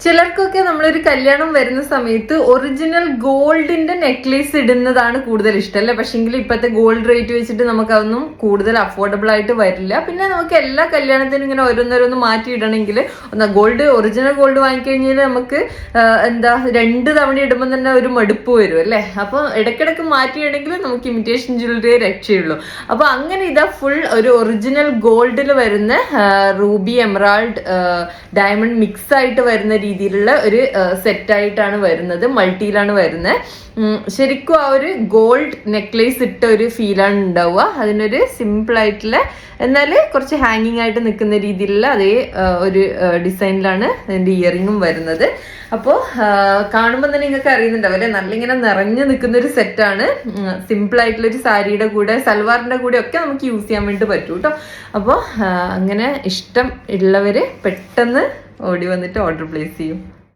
ചിലർക്കൊക്കെ നമ്മളൊരു കല്യാണം വരുന്ന സമയത്ത് ഒറിജിനൽ ഗോൾഡിന്റെ നെക്ലേസ് ഇടുന്നതാണ് കൂടുതൽ ഇഷ്ടം അല്ലേ. പക്ഷെങ്കിൽ ഇപ്പോഴത്തെ ഗോൾഡ് റേറ്റ് വെച്ചിട്ട് നമുക്ക് അതൊന്നും കൂടുതൽ അഫോർഡബിൾ ആയിട്ട് വരില്ല. പിന്നെ നമുക്ക് എല്ലാ കല്യാണത്തിനും ഇങ്ങനെ ഓരോന്നോരോന്ന് മാറ്റി ഇടണമെങ്കിൽ ഒറിജിനൽ ഗോൾഡ് വാങ്ങിക്കഴിഞ്ഞാൽ നമുക്ക് 2 തവണ ഇടുമ്പോൾ തന്നെ ഒരു മടുപ്പ് വരും അല്ലേ. അപ്പോൾ ഇടയ്ക്കിടയ്ക്ക് മാറ്റിയിടണമെങ്കിൽ നമുക്ക് ഇമിറ്റേഷൻ ജ്വല്ലറിയെ രക്ഷയുള്ളൂ. അപ്പോൾ അങ്ങനെ ഇതാ ഫുൾ ഒരു ഒറിജിനൽ ഗോൾഡിൽ വരുന്ന റൂബി എമറാൾഡ് ഡയമണ്ട് മിക്സ് ആയിട്ട് വരുന്ന രീതിയിലുള്ള ഒരു സെറ്റായിട്ടാണ് വരുന്നത്. മൾട്ടിയിലാണ് വരുന്നത്. ശരിക്കും ആ ഒരു ഗോൾഡ് നെക്ലേസ് ഇട്ട ഒരു ഫീലാണ് ഉണ്ടാവുക. അതിനൊരു സിമ്പിൾ ആയിട്ടുള്ള എന്നാൽ കുറച്ച് ഹാങ്ങിങ് ആയിട്ട് നിൽക്കുന്ന രീതിയിലുള്ള അതേ ഒരു ഡിസൈനിലാണ് അതിൻ്റെ ഇയറിങ്ങും വരുന്നത്. അപ്പോൾ കാണുമ്പോൾ തന്നെ നിങ്ങൾക്ക് അറിയുന്നുണ്ടാവും അല്ലെ, നല്ല ഇങ്ങനെ നിറഞ്ഞു നിൽക്കുന്ന ഒരു സെറ്റാണ്. സിമ്പിൾ ആയിട്ടുള്ള ഒരു സാരിയുടെ കൂടെ സൽവാറിൻ്റെ കൂടെ ഒക്കെ നമുക്ക് യൂസ് ചെയ്യാൻ വേണ്ടി പറ്റും കേട്ടോ. അപ്പോൾ അങ്ങനെ ഇഷ്ടം ഉള്ളവർ പെട്ടെന്ന് ഓടി വന്നിട്ട് ഓർഡർ പ്ലേസ് ചെയ്യും.